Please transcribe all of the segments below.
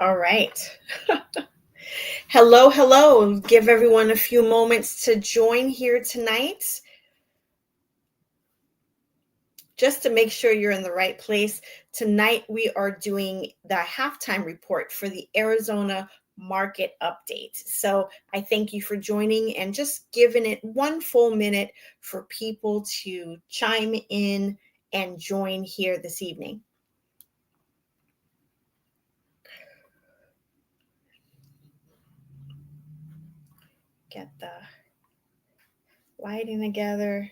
All right. Hello, hello. Give everyone a few moments to join here tonight. Just to make sure you're in the right place. Tonight, we are doing the halftime report for the Arizona market update. So I thank you for joining and just giving it one full minute for people to chime in and join here this evening. Get the lighting together.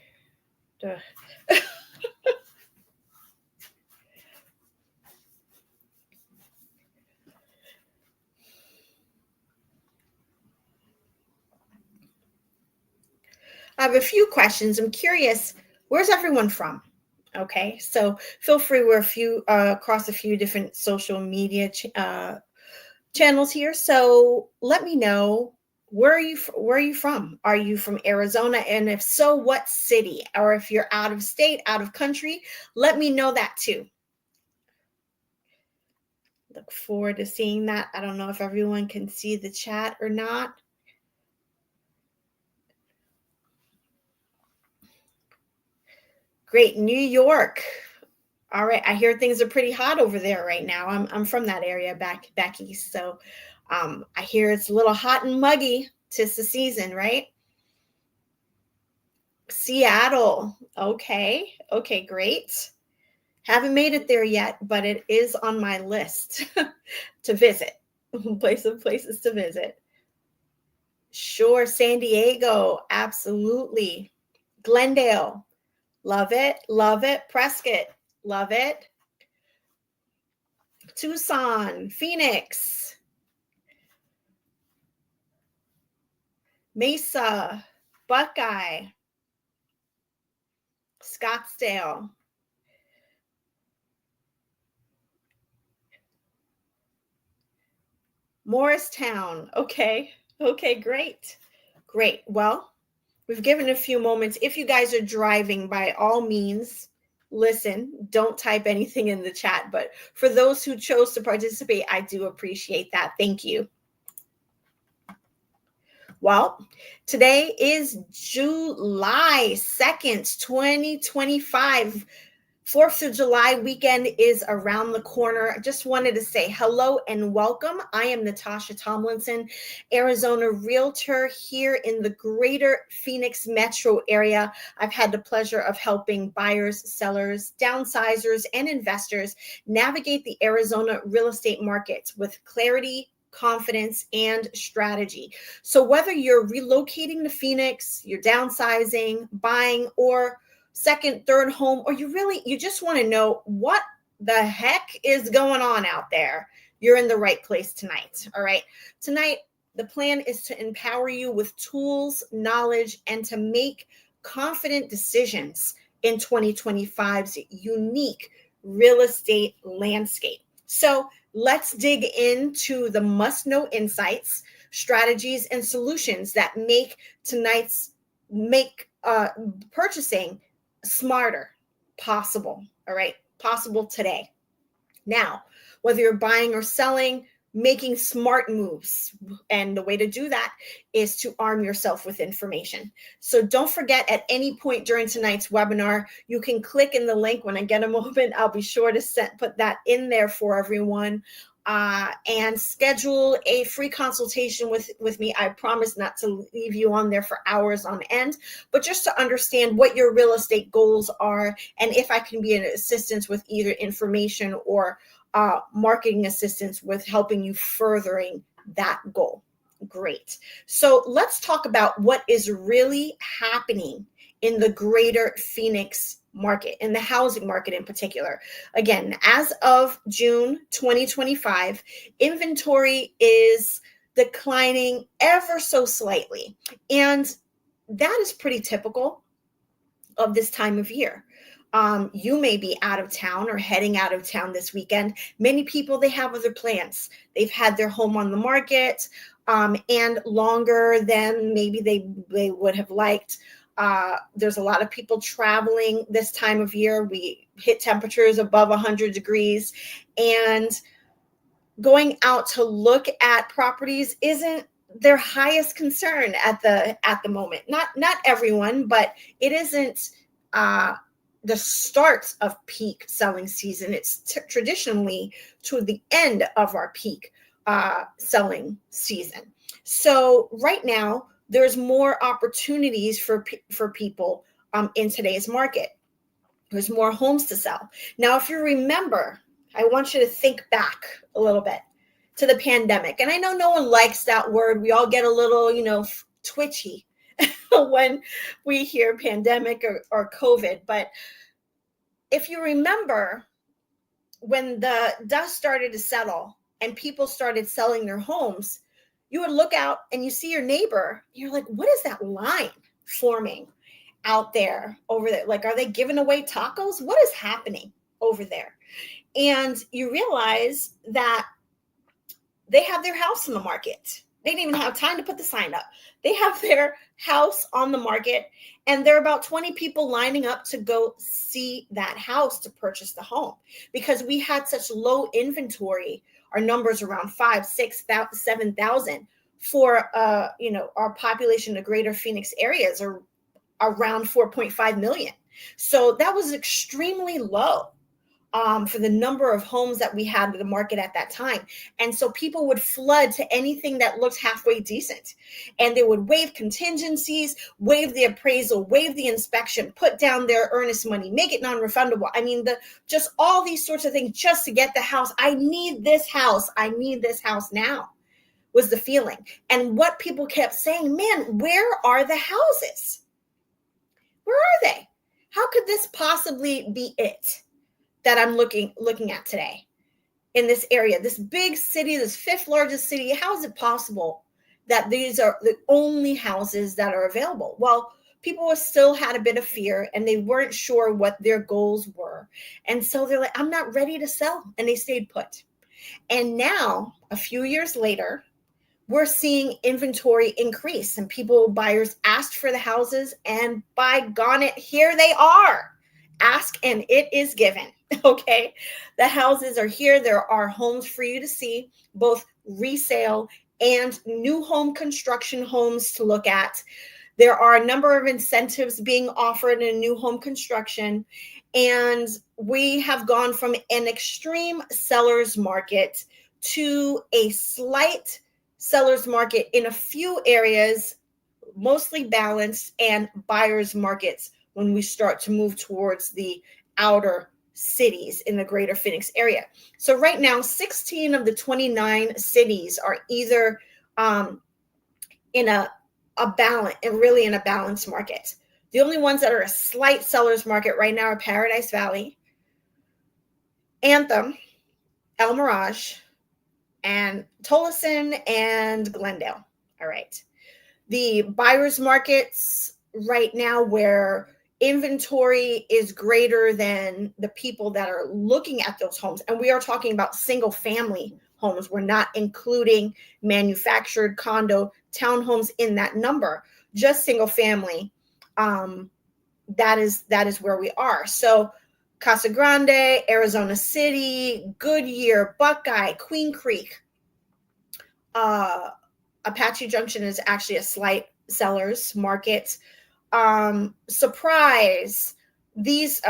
Duh. I have a few questions. I'm curious, where's everyone from? Okay, so feel free. We're across a few different social media channels here. So let me know, where are you from? Are you from Arizona? And if so, what city? Or if you're out of state, out of country, let me know that too. Look forward to seeing that. I don't know if everyone can see the chat or not. Great, New York. All right, I hear things are pretty hot over there right now. I'm from that area back east, so I hear it's a little hot and muggy. 'Tis the season, right? Seattle. Okay, great. Haven't made it there yet, but it is on my list to visit. Places to visit. Sure, San Diego, absolutely. Glendale, love it, love it. Prescott, love it. Tucson, Phoenix, Mesa, Buckeye, Scottsdale, Morristown. Okay, great. Great. Well, we've given a few moments. If you guys are driving, by all means, listen. Don't type anything in the chat. But for those who chose to participate, I do appreciate that. Thank you. Well, today is July 2nd, 2025. 4th of July weekend is around the corner. I just wanted to say hello and welcome. I am Natasha Tomlinson, Arizona realtor here in the greater Phoenix metro area. I've had the pleasure of helping buyers, sellers, downsizers, and investors navigate the Arizona real estate markets with clarity, confidence, and strategy. So whether you're relocating to Phoenix, you're downsizing, buying, or second, third home, or you just want to know what the heck is going on out there, you're in the right place tonight. All right. Tonight, the plan is to empower you with tools, knowledge, and to make confident decisions in 2025's unique real estate landscape. So let's dig into the must know insights, strategies, and solutions that make purchasing smarter possible. All right, possible today. Now, whether you're buying or selling, making smart moves. And the way to do that is to arm yourself with information. So don't forget, at any point during tonight's webinar, you can click in the link. When I get a moment, I'll be sure to put that in there for everyone. And schedule a free consultation with me. I promise not to leave you on there for hours on end, but just to understand what your real estate goals are and if I can be an assistance with either information or marketing assistance with helping you furthering that goal. Great. So let's talk about what is really happening in the greater Phoenix market, in the housing market in particular. Again, as of June 2025, inventory is declining ever so slightly. And that is pretty typical of this time of year. You may be out of town or heading out of town this weekend. Many people, they have other plans. They've had their home on the market and longer than maybe they would have liked. There's a lot of people traveling this time of year. We hit temperatures above 100 degrees. And going out to look at properties isn't their highest concern at the moment. Not everyone, but it isn't the start of peak selling season. It's traditionally to the end of our peak selling season. So right now, there's more opportunities for people in today's market. There's more homes to sell. Now, if you remember, I want you to think back a little bit to the pandemic. And I know no one likes that word. We all get a little, twitchy when we hear pandemic or COVID. But if you remember, when the dust started to settle and people started selling their homes, you would look out and you see your neighbor. You're like, what is that line forming out there over there? Like, are they giving away tacos? What is happening over there? And you realize that they have their house on the market. They didn't even have time to put the sign up. They have their house on the market, and there are about 20 people lining up to go see that house to purchase the home, because we had such low inventory. Our numbers around 5, 6, 7,000 for our population, the greater Phoenix areas are around 4.5 million. So that was extremely low for the number of homes that we had in the market at that time. And so people would flood to anything that looked halfway decent. And they would waive contingencies, waive the appraisal, waive the inspection, put down their earnest money, make it non-refundable. I mean, just all these sorts of things just to get the house. I need this house. I need this house now, was the feeling. And what people kept saying, man, where are the houses? Where are they? How could this possibly be it that I'm looking at today in this area, this big city, this 5th largest city? How is it possible that these are the only houses that are available? Well, people still had a bit of fear and they weren't sure what their goals were. And so they're like, I'm not ready to sell. And they stayed put. And now, a few years later, we're seeing inventory increase and buyers asked for the houses, and by gone it, here they are. Ask and it is given. Okay. The houses are here. There are homes for you to see, both resale and new home construction homes to look at. There are a number of incentives being offered in new home construction. And we have gone from an extreme seller's market to a slight seller's market in a few areas, mostly balanced, and buyer's markets when we start to move towards the outer cities in the greater Phoenix area. So right now, 16 of the 29 cities are either in a balance, and really in a balanced market. The only ones that are a slight seller's market right now are Paradise Valley, Anthem, El Mirage, and Tolleson and Glendale. All right. The buyer's markets right now, where inventory is greater than the people that are looking at those homes. And we are talking about single family homes. We're not including manufactured condo townhomes in that number, just single family. That is where we are. So Casa Grande, Arizona City, Goodyear, Buckeye, Queen Creek, Apache Junction is actually a slight seller's market. Surprise, these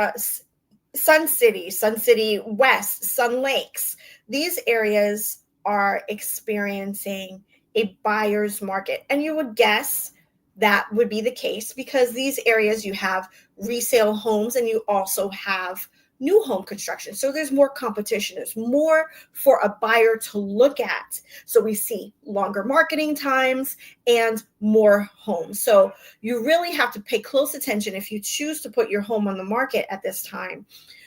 Sun City West, Sun Lakes, these areas are experiencing a buyer's market. And you would guess that would be the case because these areas, you have resale homes and you also have new home construction. So there's more competition. There's more for a buyer to look at. So we see longer marketing times and more homes. So you really have to pay close attention if you choose to put your home on the market at this time.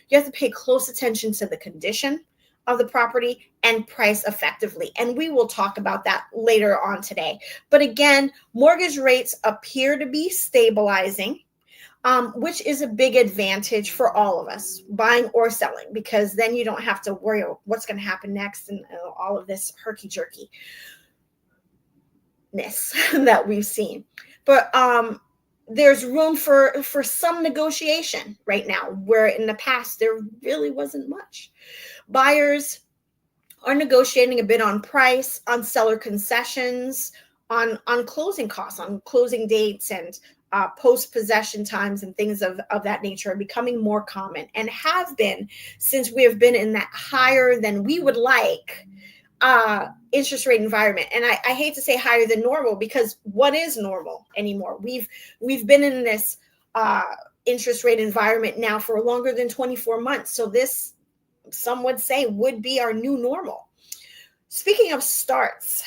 You have to pay close attention to the condition of the property and price effectively. And we will talk about that later on today. But again, mortgage rates appear to be stabilizing, which is a big advantage for all of us, buying or selling, because then you don't have to worry about what's going to happen next and all of this herky-jerky-ness that we've seen. But there's room for some negotiation right now, where in the past there really wasn't much. Buyers are negotiating a bit on price, on seller concessions, on closing costs, on closing dates, and post-possession times and things of that nature are becoming more common and have been since we have been in that higher than we would like interest rate environment. And I hate to say higher than normal, because what is normal anymore? We've been in this interest rate environment now for longer than 24 months. So this, some would say, would be our new normal. Speaking of starts,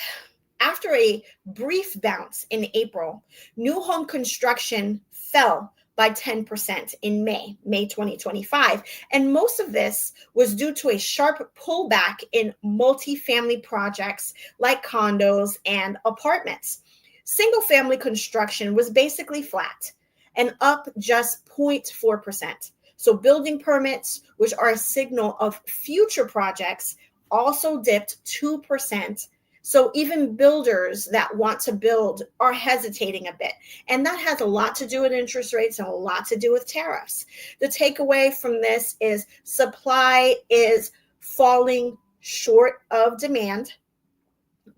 after a brief bounce in April, new home construction fell by 10% in May 2025. And most of this was due to a sharp pullback in multifamily projects like condos and apartments. Single family construction was basically flat and up just 0.4%. So building permits, which are a signal of future projects, also dipped 2%. So even builders that want to build are hesitating a bit. And that has a lot to do with interest rates and a lot to do with tariffs. The takeaway from this is supply is falling short of demand.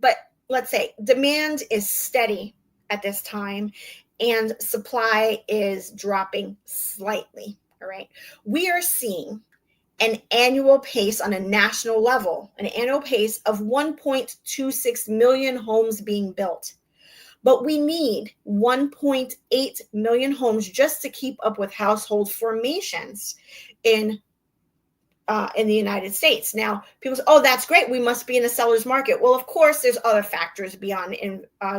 But let's say demand is steady at this time and supply is dropping slightly. All right. We are seeing an annual pace on a national level, an annual pace of 1.26 million homes being built. But we need 1.8 million homes just to keep up with household formations in the United States. Now, people say, oh, that's great, we must be in a seller's market. Well, of course, there's other factors beyond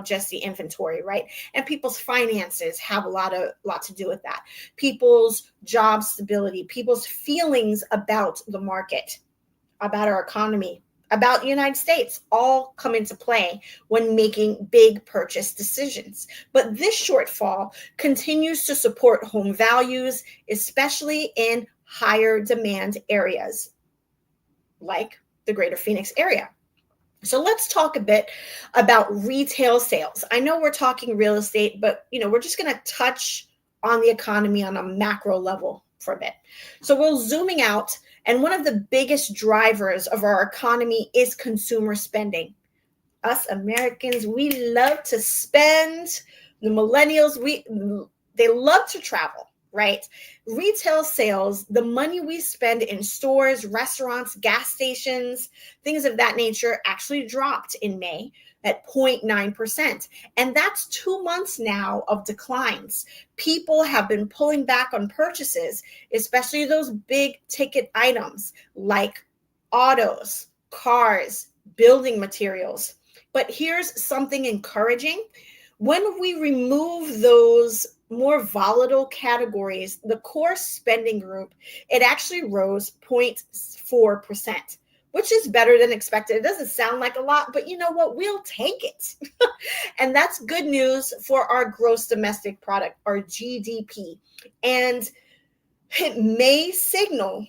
just the inventory, right? And people's finances have a lot to do with that. People's job stability, people's feelings about the market, about our economy, about the United States, all come into play when making big purchase decisions. But this shortfall continues to support home values, especially in higher demand areas like the greater Phoenix area. So let's talk a bit about retail sales. I know we're talking real estate, but we're just going to touch on the economy on a macro level for a bit. So we're zooming out, and one of the biggest drivers of our economy is consumer spending. Us Americans, we love to spend. The millennials, they love to travel. Right? Retail sales, the money we spend in stores, restaurants, gas stations, things of that nature, actually dropped in May at 0.9%. And that's 2 months now of declines. People have been pulling back on purchases, especially those big ticket items like autos, cars, building materials. But here's something encouraging. When we remove those more volatile categories, the core spending group, it actually rose 0.4%, which is better than expected. It doesn't sound like a lot, but you know what? We'll take it. And that's good news for our gross domestic product, our GDP. And it may signal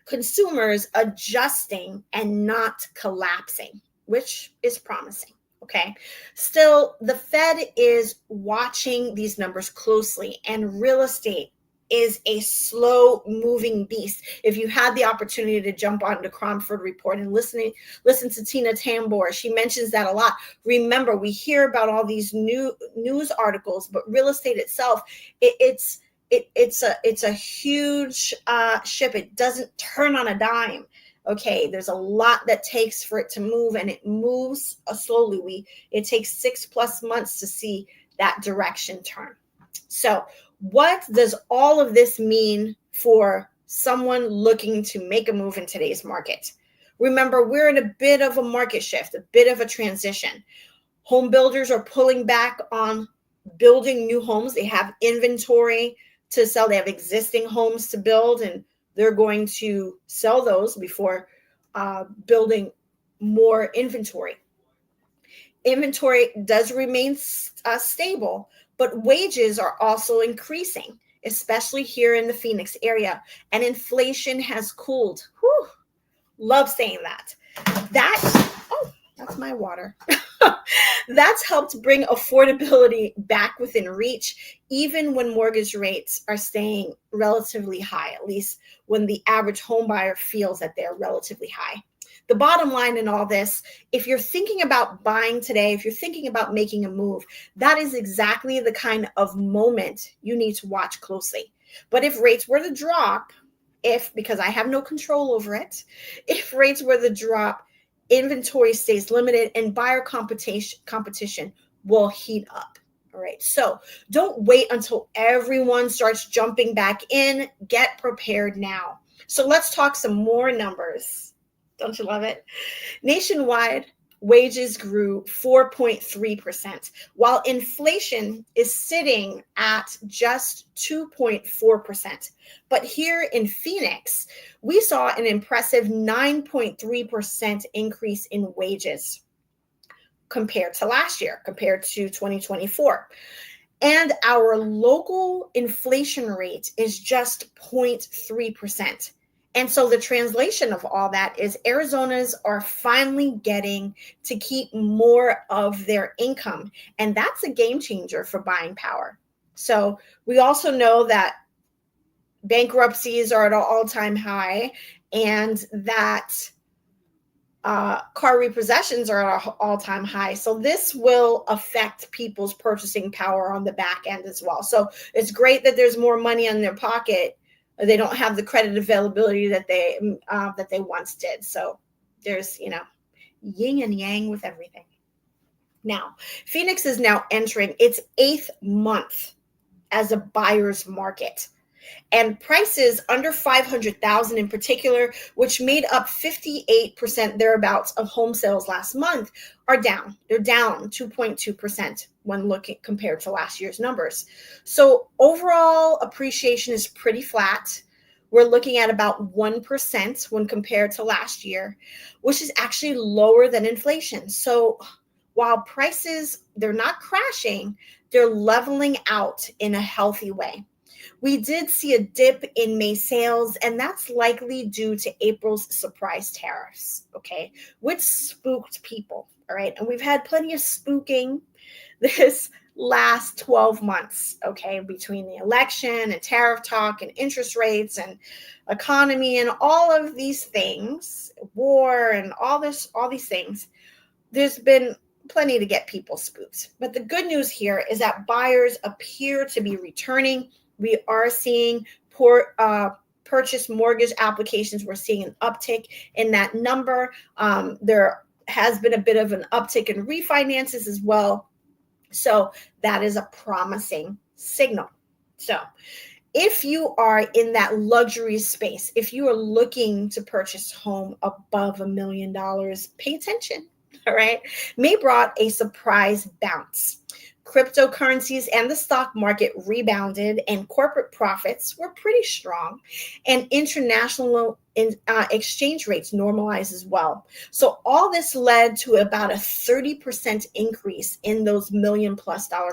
consumers adjusting and not collapsing, which is promising. Okay. Still, the Fed is watching these numbers closely, and real estate is a slow moving beast. If you had the opportunity to jump on the Cromford Report and listen to Tina Tambor, she mentions that a lot. Remember, we hear about all these new news articles, but real estate itself, it's a huge ship. It doesn't turn on a dime. Okay, there's a lot that takes for it to move, and it moves slowly. It takes 6+ months to see that direction turn. So what does all of this mean for someone looking to make a move in today's market? Remember, we're in a bit of a market shift, a bit of a transition. Home builders are pulling back on building new homes. They have inventory to sell. They have existing homes to build, and they're going to sell those before building more inventory. Inventory does remain stable, but wages are also increasing, especially here in the Phoenix area. And inflation has cooled. Whew, love saying that. That's my water. That's helped bring affordability back within reach, even when mortgage rates are staying relatively high, at least when the average home buyer feels that they're relatively high. The bottom line in all this, if you're thinking about buying today, if you're thinking about making a move, that is exactly the kind of moment you need to watch closely. But if rates were to drop, because I have no control over it, if rates were to drop, inventory stays limited and buyer competition will heat up. All right. So don't wait until everyone starts jumping back in. Get prepared now. So let's talk some more numbers. Don't you love it? Nationwide, wages grew 4.3%, while inflation is sitting at just 2.4%. But here in Phoenix, we saw an impressive 9.3% increase in wages compared to last year, compared to 2024. And our local inflation rate is just 0.3%. And so the translation of all that is Arizona's are finally getting to keep more of their income. And that's a game changer for buying power. So we also know that bankruptcies are at an all-time high, and that car repossessions are at an all-time high. So this will affect people's purchasing power on the back end as well. So it's great that there's more money in their pocket. They don't have the credit availability that they once did. So there's, yin and yang with everything. Now, Phoenix is now entering its 8th month as a buyer's market. And prices under 500,000 in particular, which made up 58% thereabouts of home sales last month, are down. They're down 2.2% when looking compared to last year's numbers. So overall appreciation is pretty flat. We're looking at about 1% when compared to last year, which is actually lower than inflation. So while prices, they're not crashing, they're leveling out in a healthy way. We did see a dip in May sales, and that's likely due to April's surprise tariffs, okay, which spooked people, all right? And we've had plenty of spooking this last 12 months, okay, between the election and tariff talk and interest rates and economy and all of these things, war and all these things. There's been plenty to get people spooked. But the good news here is that buyers appear to be returning. We are seeing purchase mortgage applications. We're seeing an uptick in that number. There has been a bit of an uptick in refinances as well. So that is a promising signal. So if you are in that luxury space, if you are looking to purchase a home above $1 million, pay attention. All right. May brought a surprise bounce. Cryptocurrencies and the stock market rebounded, and corporate profits were pretty strong, and international exchange rates normalized as well. So all this led to about a 30% increase in those $1 million+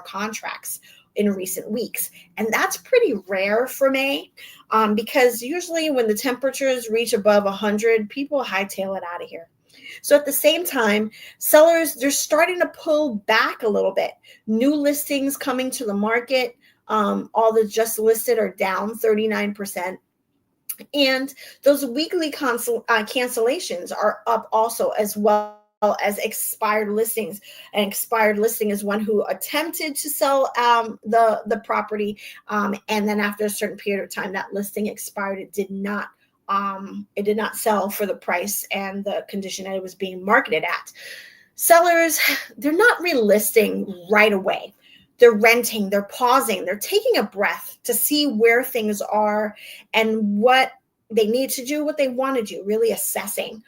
contracts in recent weeks. And that's pretty rare for May, because usually when the temperatures reach above 100, people hightail it out of here. So at the same time, sellers, they're starting to pull back a little bit. New listings coming to the market, all the just listed are down 39%. And those weekly cancellations are up also, as well as expired listings. An expired listing is one who attempted to sell the property, and then after a certain period of time, that listing expired. It did not sell for the price and the condition that it was being marketed at. Sellers, they're not relisting right away. They're renting, they're pausing, they're taking a breath to see where things are and what they need to do, what they want to do, really assessing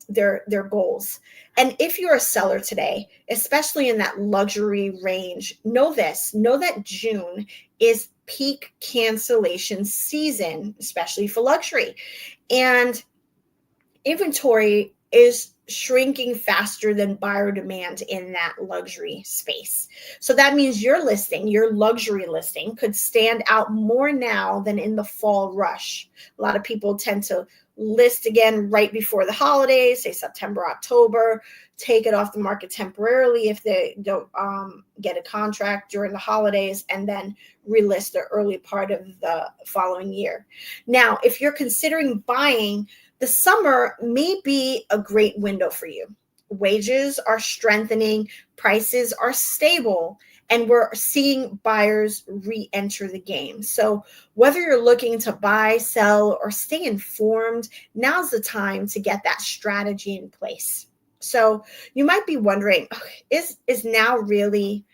their goals. And if you're a seller today, especially in that luxury range, know that June is peak cancellation season, especially for luxury. And inventory is shrinking faster than buyer demand in that luxury space. So that means your luxury listing could stand out more now than in the fall rush. A lot of people tend to list again right before the holidays, say September, October, take it off the market temporarily if they don't get a contract during the holidays, and then relist the early part of the following year. Now, if you're considering buying, The summer may be a great window for you. Wages are strengthening, prices are stable, and we're seeing buyers re-enter the game. So whether you're looking to buy, sell, or stay informed, now's the time to get that strategy in place. So you might be wondering, is now really,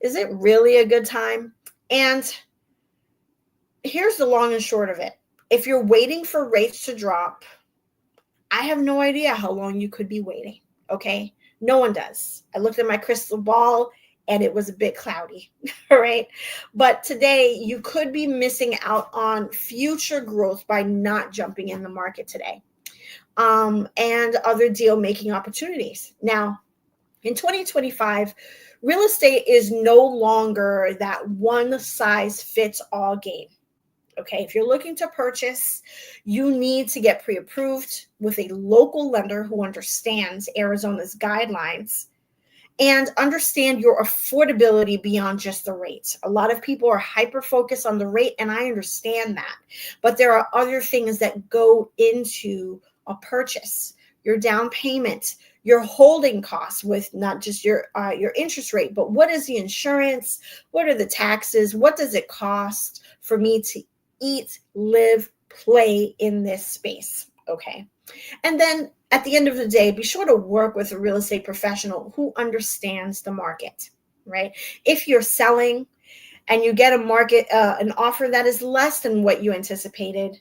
is it really a good time? And here's the long and short of it. If you're waiting for rates to drop, I have no idea how long you could be waiting. Okay. No one does. I looked at my crystal ball and it was a bit cloudy. All right. But today you could be missing out on future growth by not jumping in the market today, and other deal making opportunities. Now, in 2025, real estate is no longer that one size fits all game. Okay, if you're looking to purchase, you need to get pre-approved with a local lender who understands Arizona's guidelines and understand your affordability beyond just the rate. A lot of people are hyper focused on the rate, and I understand that. But there are other things that go into a purchase: your down payment, your holding costs, with not just your interest rate, but what is the insurance? What are the taxes? What does it cost for me to eat, live, play in this space? Okay. And then at the end of the day, be sure to work with a real estate professional who understands the market, right? If you're selling and you get an offer that is less than what you anticipated,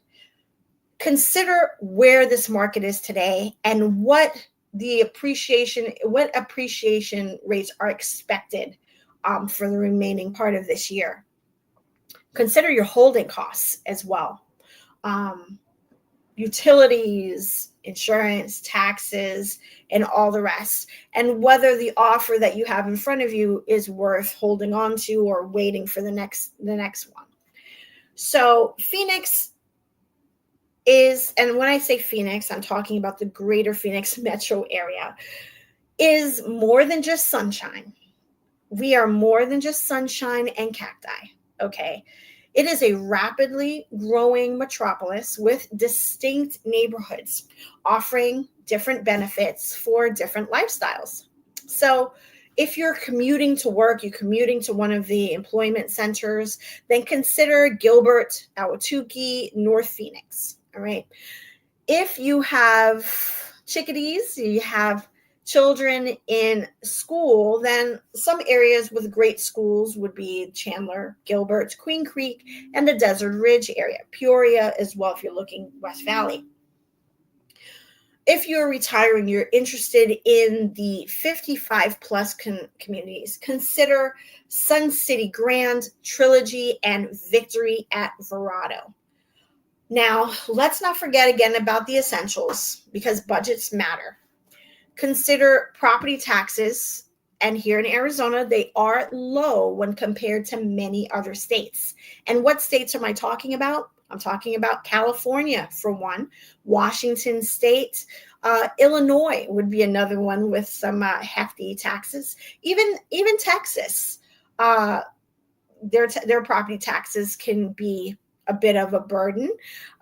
consider where this market is today and what appreciation rates are expected for the remaining part of this year. Consider your holding costs as well. Utilities, insurance, taxes, and all the rest, and whether the offer that you have in front of you is worth holding on to or waiting for the next one. So Phoenix is, and when I say Phoenix, I'm talking about the greater Phoenix metro area, is more than just sunshine. We are more than just sunshine and cacti. Okay. It is a rapidly growing metropolis with distinct neighborhoods offering different benefits for different lifestyles. So if you're commuting to work, you're commuting to one of the employment centers, then consider Gilbert, Ahwatukee, North Phoenix. All right. If you have chickadees, you have children in school, then some areas with great schools would be Chandler, Gilbert, Queen Creek, and the Desert Ridge area, Peoria as well if you're looking West Valley. If you're retiring, you're interested in the 55 plus communities, consider Sun City Grand, Trilogy, and Victory at Verrado. Now, let's not forget again about the essentials because budgets matter. Consider property taxes, and here in Arizona, they are low when compared to many other states. And what states am I talking about? I'm talking about California for one, Washington State, Illinois would be another one with some hefty taxes. Even Texas, their property taxes can be a bit of a burden.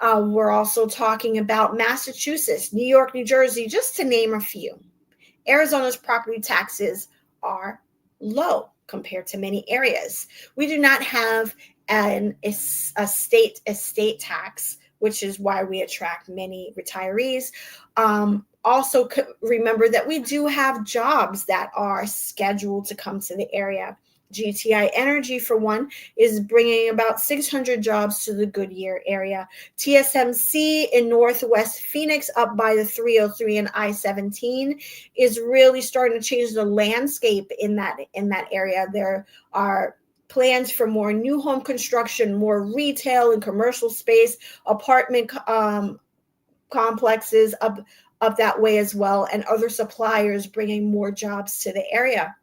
We're also talking about Massachusetts, New York, New Jersey, just to name a few. Arizona's property taxes are low compared to many areas. We do not have a state estate tax, which is why we attract many retirees. Also, remember that we do have jobs that are scheduled to come to the area. GTI Energy, for one, is bringing about 600 jobs to the Goodyear area. TSMC in Northwest Phoenix, up by the 303 and I-17, is really starting to change the landscape in that area. There are plans for more new home construction, more retail and commercial space, apartment complexes up that way as well, and other suppliers bringing more jobs to the area.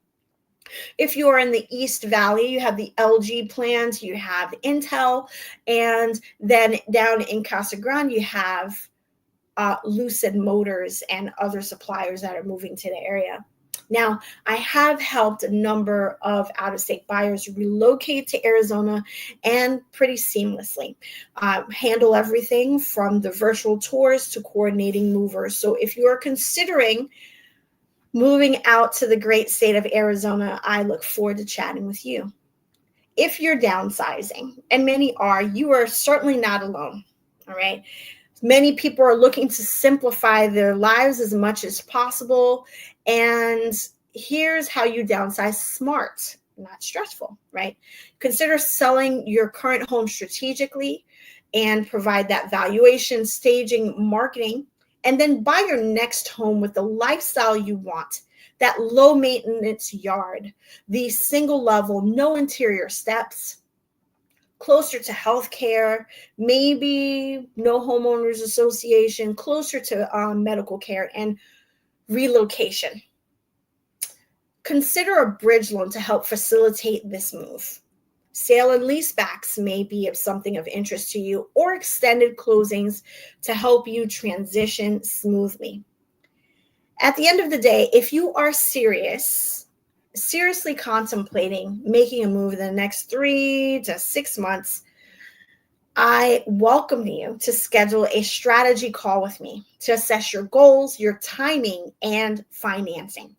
If you are in the East Valley, you have the LG plant, you have Intel, and then down in Casa Grande, you have Lucid Motors and other suppliers that are moving to the area. Now, I have helped a number of out-of-state buyers relocate to Arizona and pretty seamlessly handle everything from the virtual tours to coordinating movers. So if you are considering moving out to the great state of Arizona, I look forward to chatting with you. If you're downsizing, and many are, you are certainly not alone. All right. Many people are looking to simplify their lives as much as possible. And here's how you downsize smart, not stressful, right? Consider selling your current home strategically and provide that valuation, staging, marketing, and then buy your next home with the lifestyle you want. That low maintenance yard, the single level, no interior steps, closer to healthcare, maybe no homeowners association, closer to medical care and relocation. Consider a bridge loan to help facilitate this move. Sale and leasebacks may be of something of interest to you, or extended closings to help you transition smoothly. At the end of the day, if you are seriously contemplating making a move in the next 3 to 6 months, I welcome you to schedule a strategy call with me to assess your goals, your timing, and financing.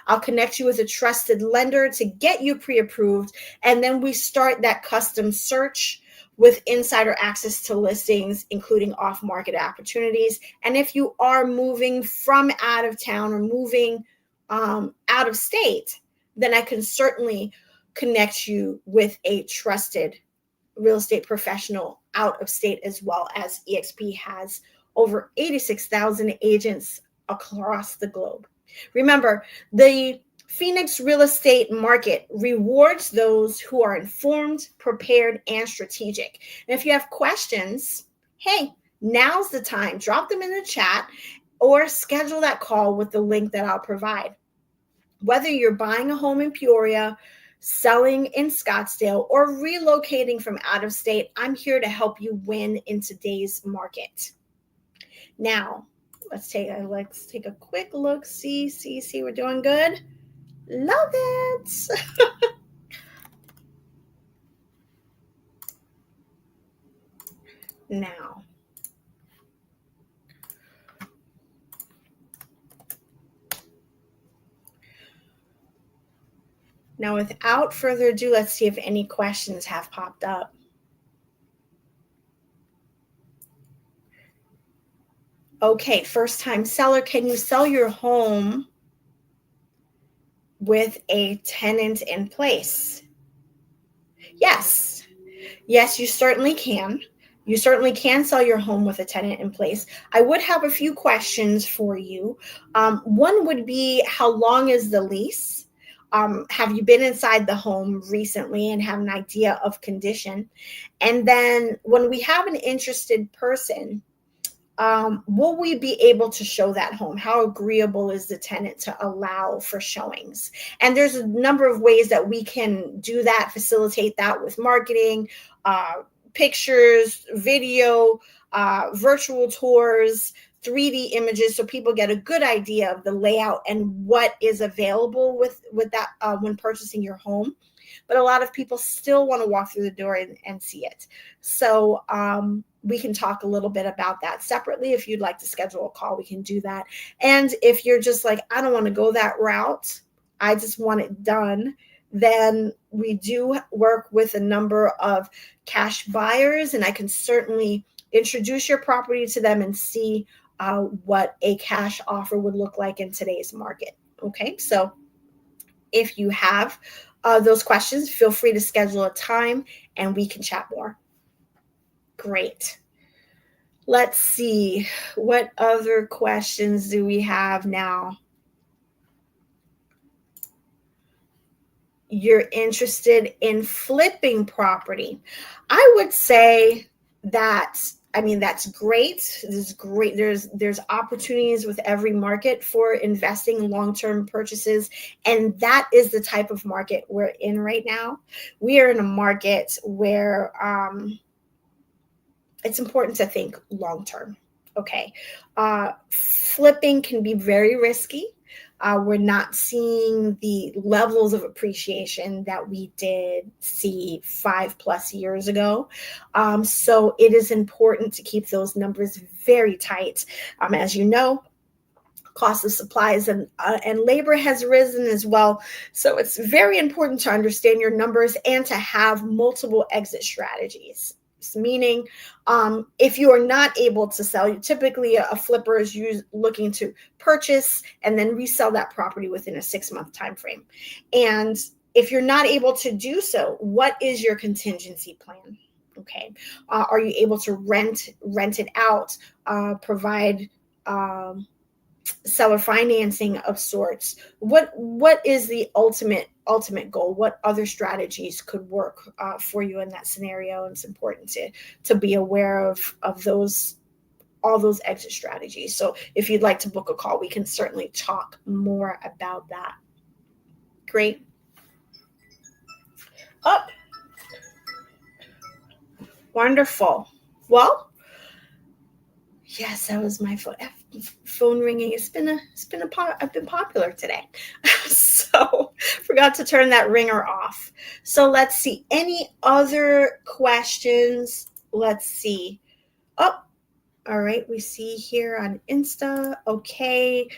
I'll connect you with a trusted lender to get you pre-approved, and then we start that custom search with insider access to listings, including off-market opportunities. And if you are moving from out of town or moving out of state, then I can certainly connect you with a trusted real estate professional out of state, as well as eXp has over 86,000 agents across the globe. Remember, the Phoenix real estate market rewards those who are informed, prepared, and strategic. And if you have questions, hey, now's the time. Drop them in the chat or schedule that call with the link that I'll provide. Whether you're buying a home in Peoria, selling in Scottsdale, or relocating from out of state, I'm here to help you win in today's market. Now, let's take a quick look. See, we're doing good. Love it. Now, without further ado, let's see if any questions have popped up. Okay, first-time seller, can you sell your home with a tenant in place? Yes, you certainly can. You certainly can sell your home with a tenant in place. I would have a few questions for you. One would be, how long is the lease? Have you been inside the home recently and have an idea of condition? And then when we have an interested person, will we be able to show that home? How agreeable is the tenant to allow for showings? And there's a number of ways that we can do that, facilitate that with marketing, pictures, video, virtual tours, 3D images, so people get a good idea of the layout and what is available with that when purchasing your home. But a lot of people still want to walk through the door and see it. So we can talk a little bit about that separately. If you'd like to schedule a call, we can do that. And if you're just like, I don't want to go that route, I just want it done, then we do work with a number of cash buyers, and I can certainly introduce your property to them and see what a cash offer would look like in today's market. Okay, so if you have those questions, feel free to schedule a time and we can chat more. Great. Let's see, what other questions do we have now? You're interested in flipping property. I would say that, I mean, that's great. This is great. There's opportunities with every market for investing in long-term purchases. And that is the type of market we're in right now. We are in a market where it's important to think long-term. Okay. Flipping can be very risky. We're not seeing the levels of appreciation that we did see 5+ years ago. So it is important to keep those numbers very tight. As you know, cost of supplies and labor has risen as well. So it's very important to understand your numbers and to have multiple exit strategies. Meaning, if you are not able to sell, typically a flipper is looking to purchase and then resell that property within a 6-month time frame. And if you're not able to do so, what is your contingency plan? Okay, are you able to rent it out, provide seller financing of sorts? What is the ultimate goal? What other strategies could work for you in that scenario? And it's important to be aware of all those exit strategies. So if you'd like to book a call, we can certainly talk more about that. Great. Up. Wonderful. Well, yes, that was my phone ringing. I've been popular today. So forgot to turn that ringer off. So let's see. Any other questions? Let's see. Oh, all right. We see here on Insta. Okay.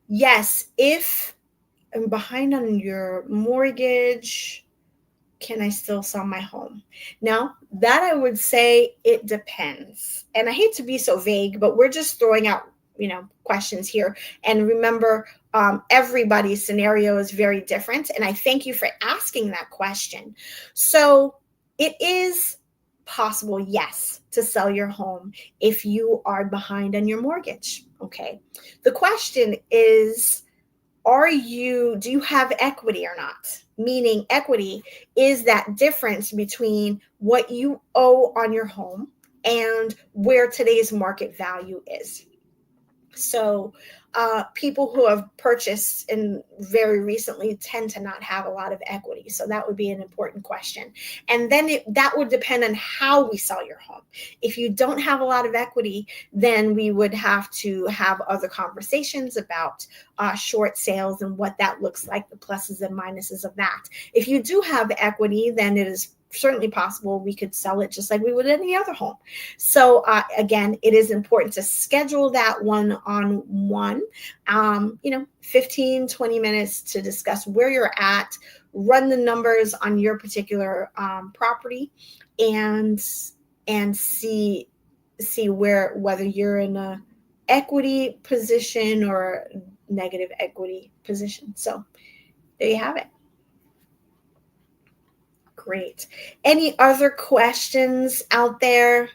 Yes. If I'm behind on your mortgage, can I still sell my home? Now, that I would say it depends. And I hate to be so vague, but we're just throwing out, questions here. And remember, everybody's scenario is very different. And I thank you for asking that question. So it is possible, yes, to sell your home if you are behind on your mortgage. Okay. The question is, do you have equity or not? Meaning equity is that difference between what you owe on your home and where today's market value is. So people who have purchased and very recently tend to not have a lot of equity. So that would be an important question. And then that would depend on how we sell your home. If you don't have a lot of equity, then we would have to have other conversations about short sales and what that looks like, the pluses and minuses of that. If you do have equity, then it is certainly possible we could sell it just like we would any other home. So again, it is important to schedule that one-on-one, 15, 20 minutes to discuss where you're at, run the numbers on your particular property, and see whether you're in a equity position or negative equity position. So there you have it. Great. Any other questions out there?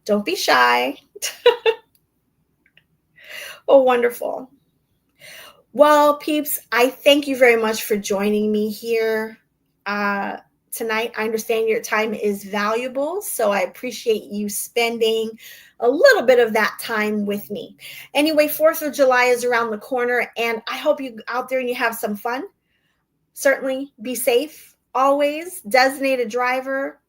Don't be shy. Oh, wonderful. Well, peeps, I thank you very much for joining me here tonight. I understand your time is valuable, so I appreciate you spending a little bit of that time with me. Anyway, 4th of July is around the corner, and I hope you out there and you have some fun. Certainly be safe. Always designate a driver.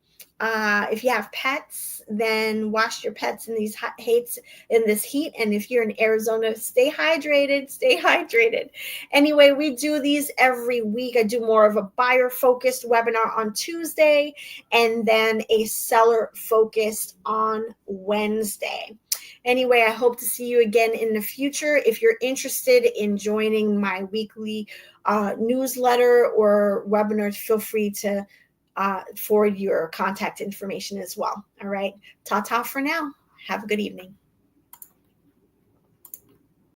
If you have pets, then wash your pets in this heat. And if you're in Arizona, stay hydrated. Anyway, we do these every week. I do more of a buyer-focused webinar on Tuesday and then a seller-focused on Wednesday. Anyway, I hope to see you again in the future. If you're interested in joining my weekly newsletter or webinars, feel free to forward your contact information as well. All right. Ta-ta for now. Have a good evening.